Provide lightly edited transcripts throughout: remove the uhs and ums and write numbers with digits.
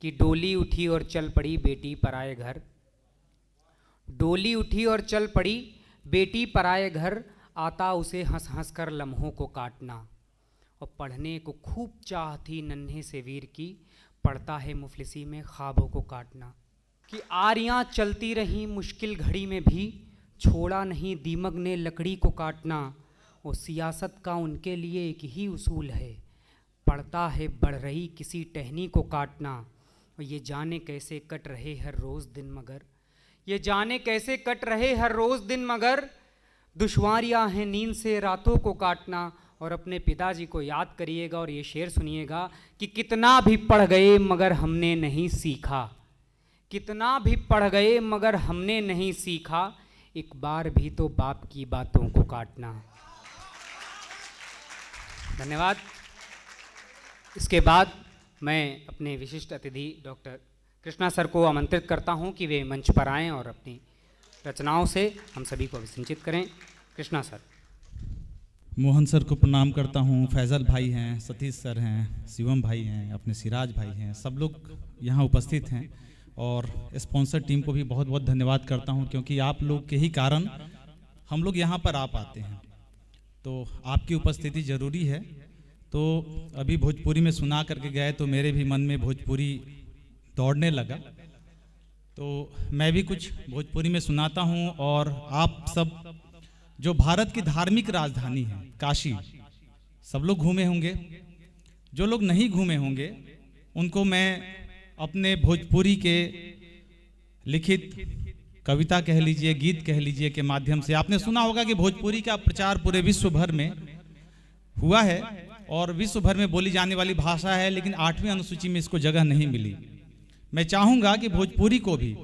कि डोली उठी और चल पड़ी बेटी पराए घर। डोली उठी और चल पड़ी बेटी पराए घर, आता उसे हंस हंस कर लम्हों को काटना। और पढ़ने को खूब चाह थी नन्हे से वीर की, पढ़ता है मुफलिसी में ख्वाबों को काटना। कि आरियाँ चलती रहीं मुश्किल घड़ी में भी, छोड़ा नहीं दीमक ने लकड़ी को काटना। और सियासत का उनके लिए एक ही उसूल है, पड़ता है बढ़ रही किसी टहनी को काटना। और ये जाने कैसे कट रहे हर रोज़ दिन मगर, ये जाने कैसे कट रहे हर रोज़ दिन मगर, दुश्वारियाँ हैं नींद से रातों को काटना। और अपने पिताजी को याद करिएगा और ये शेर सुनिएगा कि कितना भी पढ़ गए मगर हमने नहीं सीखा, कितना भी पढ़ गए मगर हमने नहीं सीखा, एक बार भी तो बाप की बातों को काटना। धन्यवाद। इसके बाद मैं अपने विशिष्ट अतिथि डॉक्टर कृष्णा सर को आमंत्रित करता हूं कि वे मंच पर आएं और अपनी रचनाओं से हम सभी को अभिसंचित करें। कृष्णा सर। मोहन सर को प्रणाम करता हूं, फैजल भाई हैं, सतीश सर हैं, शिवम भाई हैं, अपने सिराज भाई हैं, सब लोग यहाँ उपस्थित हैं। और स्पॉन्सर टीम को भी बहुत बहुत धन्यवाद करता हूं, क्योंकि आप लोग के ही कारण हम लोग यहाँ पर आ पाते हैं, तो आपकी उपस्थिति ज़रूरी है। तो अभी भोजपुरी में सुना करके गए तो मेरे भी मन में भोजपुरी दौड़ने लगा, तो मैं भी कुछ भोजपुरी में सुनाता हूँ। और आप सब जो भारत की धार्मिक राजधानी है काशी, सब लोग घूमे होंगे, जो लोग नहीं घूमे होंगे उनको मैं अपने भोजपुरी के लिखित कविता कह लीजिए, गीत कह लीजिए के माध्यम से, आपने सुना होगा कि भोजपुरी का प्रचार पूरे विश्व भर में हुआ है और विश्व भर में बोली जाने वाली भाषा है, लेकिन 8वीं अनुसूची में इसको जगह नहीं मिली। मैं चाहूँगा कि भोजपुरी को भी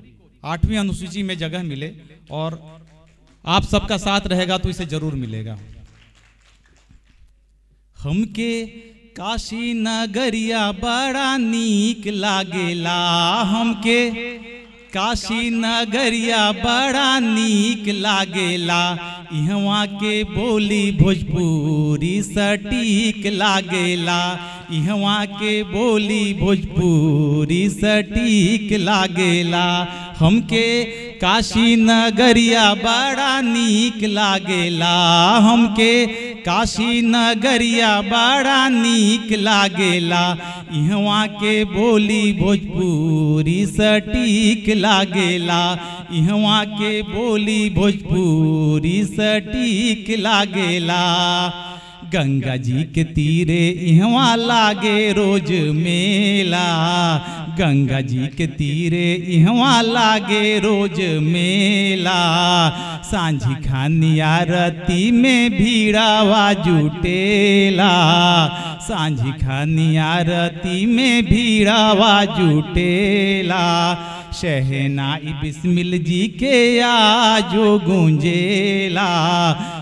8वीं अनुसूची में जगह मिले और आप सबका साथ रहेगा तो इसे जरूर मिलेगा। हमके काशी नगरिया बड़ा नीक लागेला, हमके काशी नगरिया बड़ा नीक लागेला, इहवा के बोली भोजपुरी सटीक लागेला, इहवा के बोली भोजपुरी सटीक लागेला। हमके काशी नगरिया बड़ा नीक लागेला, हमके काशी नगरिया बड़ा नीक लागेला, इहवा के बोली भोजपुरी सटीक लागेला, इहवा के बोली भोजपुरी सटीक लागेला। गंगा जी के तीरे इहवा लागे रोज मेला, गंगा जी के तीरे इहवा लागे रोज मेला, सांझी खानी आरती में भीड़ावा जुटेला, सांझी खानी आरती में भीड़ावा जुटेला। शहनाई बिस्मिल जी के आजो गूंजेला,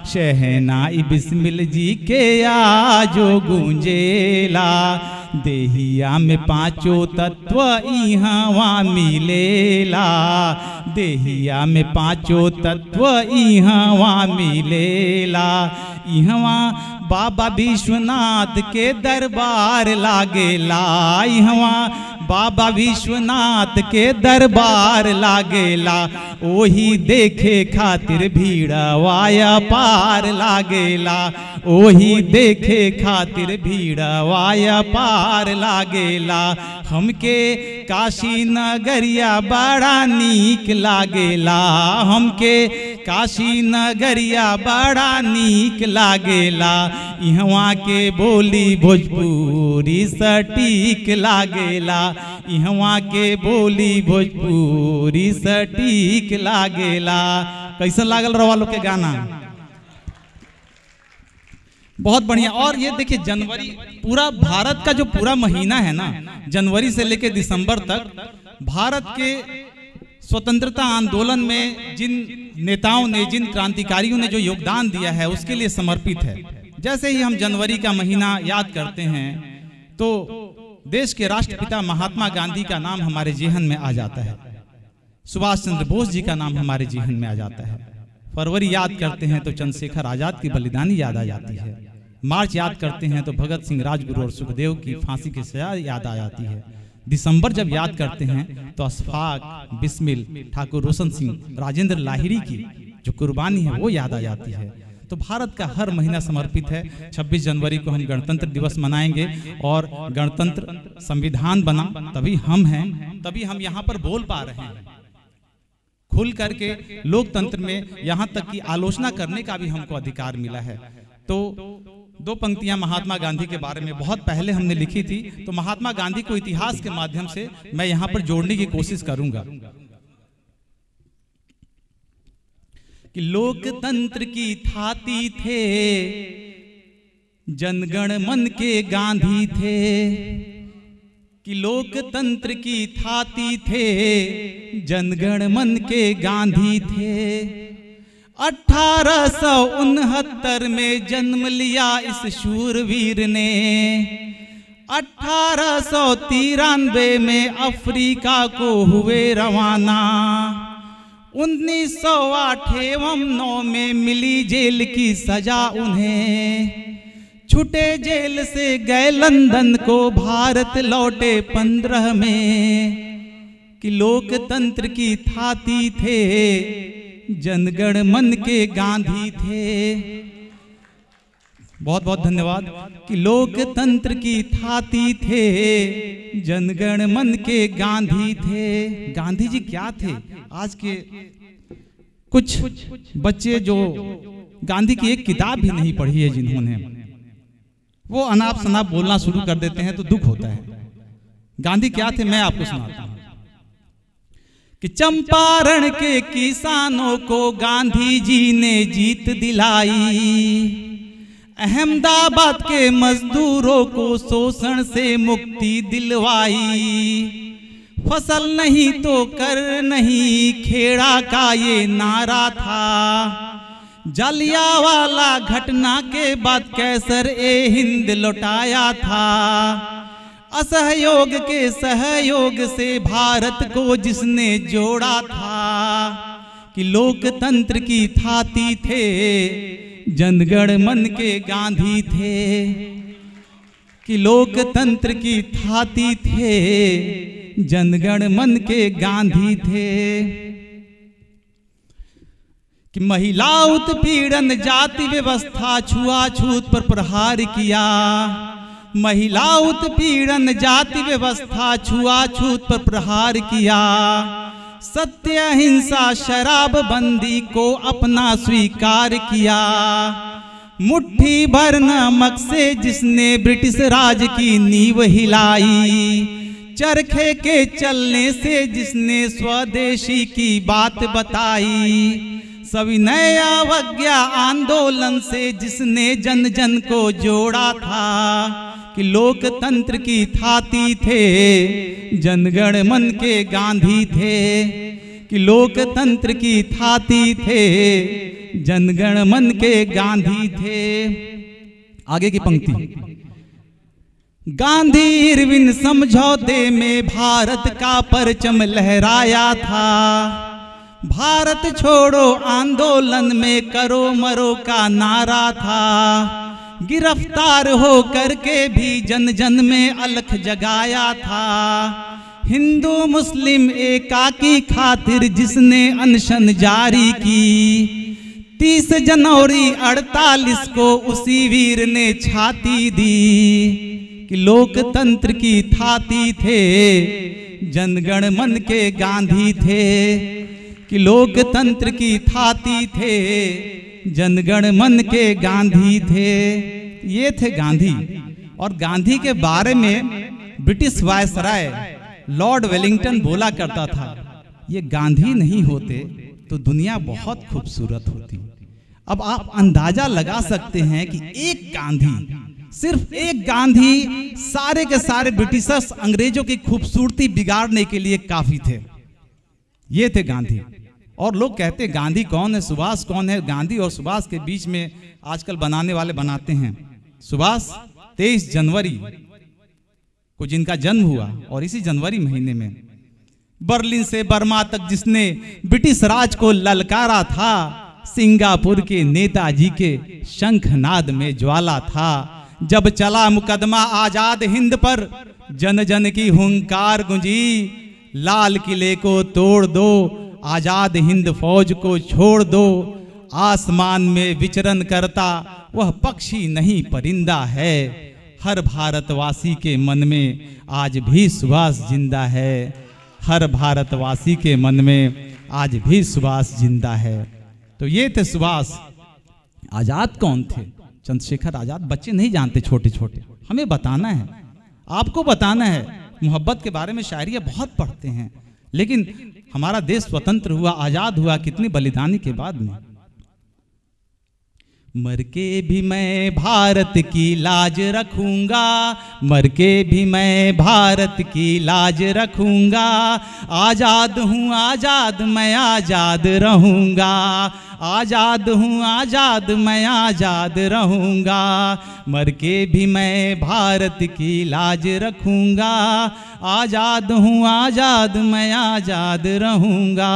शहनाई बिस्मिल जी के आजो गूंजेला, देहिया में पांचों तत्व इहवा मिलेला, देहिया में पांचों तत्व इहवा मिलेला, इहवा बाबा विश्वनाथ के दरबार लागेला, इहवा बाबा विश्वनाथ के दरबार लागेला, ओही देखे खातिर भीड़वाया पार लागेला, ओही देखे खातिर भीड़वाया पार लागेला। हमके काशी नगरिया बड़ा नीक लागेला, हमके काशी नगरिया बड़ा नीक लागेला, इहवा के बोली भोजपुरी सटीक लागेला, इहवा के बोली भोजपुरी सटीक लागेला। कैसा लागल रवा लोग के गाना? बहुत बढ़िया। और ये देखिए जनवरी, पूरा भारत का जो पूरा महीना है ना, जनवरी से लेकर दिसंबर तक भारत के स्वतंत्रता आंदोलन में जिन नेताओं ने, जिन क्रांतिकारियों ने जो योगदान दिया है उसके लिए समर्पित है। जैसे ही हम जनवरी का महीना याद करते हैं तो देश के राष्ट्रपिता महात्मा गांधी का नाम हमारे जेहन में आ जाता है, सुभाष चंद्र बोस जी का नाम हमारे जेहन में आ जाता है, फरवरी याद करते हैं तो चंद्रशेखर आजाद की बलिदानी याद आ जाती है, मार्च याद करते हैं तो भगत सिंह, राजगुरु और सुखदेव की फांसी की सजा याद आ जाती है, दिसंबर जब याद करते हैं तो अशफाक, बिस्मिल, ठाकुर रोशन सिंह, राजेंद्र लाहिड़ी की जो कुर्बानी है वो याद आ जाती है। तो भारत का हर महीना समर्पित है। 26 जनवरी को हम गणतंत्र दिवस मनाएंगे और गणतंत्र संविधान बना तभी हम हैं, तभी हम यहाँ पर बोल पा रहे हैं खुल करके। लोकतंत्र में यहाँ तक कि आलोचना करने का भी हमको अधिकार मिला है। तो 2 पंक्तियां महात्मा गांधी के बारे में बहुत पहले हमने लिखी थी, तो महात्मा गांधी को इतिहास के माध्यम से मैं यहाँ पर जोड़ने की कोशिश करूंगा कि लोकतंत्र की थाती थे, जनगण मन के गांधी थे, कि लोकतंत्र की थाती थे, जनगण मन के गांधी थे। 1869 में जन्म लिया इस शूरवीर ने, 1893 में अफ्रीका को हुए रवाना, 1998 में मिली जेल की सजा उन्हें, छूटे जेल से गए लंदन को, भारत लौटे 15 में, कि लोकतंत्र की थाती थे, जनगण मन के गांधी थे। बहुत बहुत धन्यवाद। कि लोकतंत्र की थाती थे, जनगण मन के गांधी थे। गांधी जी क्या थे? आज के कुछ बच्चे जो गांधी की एक किताब भी नहीं पढ़ी है जिन्होंने, वो अनाप शनाप बोलना शुरू कर देते हैं तो दुख होता है। गांधी क्या थे मैं आपको सुनाता हूं कि चंपारण के किसानों को गांधी जी ने जीत दिलाई, अहमदाबाद के मजदूरों को शोषण से मुक्ति दिलवाई, फसल नहीं तो कर नहीं खेड़ा का ये नारा था, जालियांवाला घटना के बाद कैसर ए हिंद लौटाया था, असहयोग के सहयोग से भारत को जिसने जोड़ा था, कि लोकतंत्र की थाती थे, जनगण मन के गांधी थे, कि लोकतंत्र की थाती थे, जनगण मन के गांधी थे। कि महिला उत्पीड़न जाति व्यवस्था छुआछूत पर प्रहार किया, महिला उत्पीड़न जाति व्यवस्था छुआछूत पर प्रहार किया, सत्य अहिंसा शराबबंदी को अपना स्वीकार किया, मुट्ठी भर नमक से जिसने ब्रिटिश राज की नींव हिलाई, चरखे के चलने से जिसने स्वदेशी की बात बताई, सविनय अवज्ञा आंदोलन से जिसने जन जन को जोड़ा था, कि लोकतंत्र की थाती थे, जनगण मन के गांधी थे, कि लोकतंत्र की थाती थे, जनगण मन के गांधी थे। आगे की पंक्ति, गांधी इरविन समझौते में भारत का परचम लहराया था, भारत छोड़ो आंदोलन में करो मरो का नारा था, गिरफ्तार हो करके भी जन जन में अलख जगाया था, हिंदू मुस्लिम एका की खातिर जिसने अनशन जारी की, 30 जनवरी 48 को उसी वीर ने छाती दी, कि लोकतंत्र की थाती थे, जनगण मन के गांधी थे, कि लोकतंत्र की थाती थे, जनगण मन के गांधी थे। ये थे गांधी। और गांधी के बारे में ब्रिटिश वायसराय लॉर्ड वेलिंगटन बोला करता था, ये गांधी नहीं होते तो दुनिया बहुत खूबसूरत होती। अब आप अंदाजा लगा सकते हैं कि एक गांधी, सिर्फ एक गांधी सारे के सारे ब्रिटिशर्स अंग्रेजों की खूबसूरती बिगाड़ने के लिए काफी थे। ये थे गांधी। और लोग कहते हैं गांधी कौन है, सुभाष कौन है। गांधी और सुभाष के बीच में आजकल बनाने वाले बनाते हैं। सुभाष 23 जनवरी को जिनका जन्म हुआ, और इसी जनवरी महीने में बर्लिन से बर्मा तक जिसने ब्रिटिश राज को ललकारा था, सिंगापुर के नेताजी के शंखनाद में ज्वाला था। जब चला मुकदमा आजाद हिंद पर, जन जन की हुंकार गुंजी, लाल किले को तोड़ दो, आजाद हिंद फौज को छोड़ दो। आसमान में विचरण करता वह पक्षी नहीं परिंदा है, हर भारतवासी के मन में आज भी सुभाष जिंदा है, हर भारतवासी के मन में आज भी सुभाष जिंदा है। तो ये थे सुभाष। आजाद कौन थे? चंद्रशेखर आजाद। बच्चे नहीं जानते, छोटे छोटे, हमें बताना है, आपको बताना है। मोहब्बत के बारे में शायरियाँ बहुत पढ़ते हैं, लेकिन हमारा देश स्वतंत्र हुआ, आजाद हुआ कितनी बलिदानी के बाद में। मर के भी मैं भारत की लाज रखूंगा, मर के भी मैं भारत की लाज रखूंगा। आजाद हूँ आजाद मैं आजाद रहूंगा, आजाद हूँ आजाद मैं आजाद रहूंगा। मर के भी मैं भारत की लाज रखूंगा, आजाद हूँ आजाद मैं आजाद रहूंगा,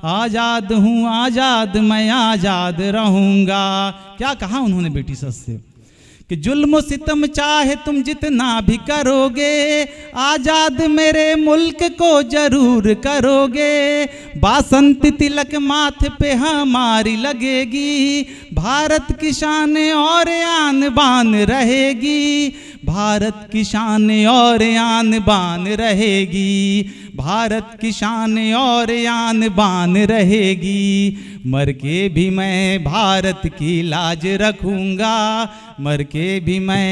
आजाद हूँ आजाद मैं आजाद रहूंगा। क्या कहा उन्होंने ब्रिटिशर्स से कि जुल्म सितम चाहे तुम जितना भी करोगे, आजाद मेरे मुल्क को जरूर करोगे। बासंत तिलक माथे पे हमारी लगेगी, भारत की शान और आन बान रहेगी, भारत की शान और आन बान रहेगी, भारत की शान और आन बान रहेगी। मर के भी मैं भारत की लाज रखूंगा, मर के भी मैं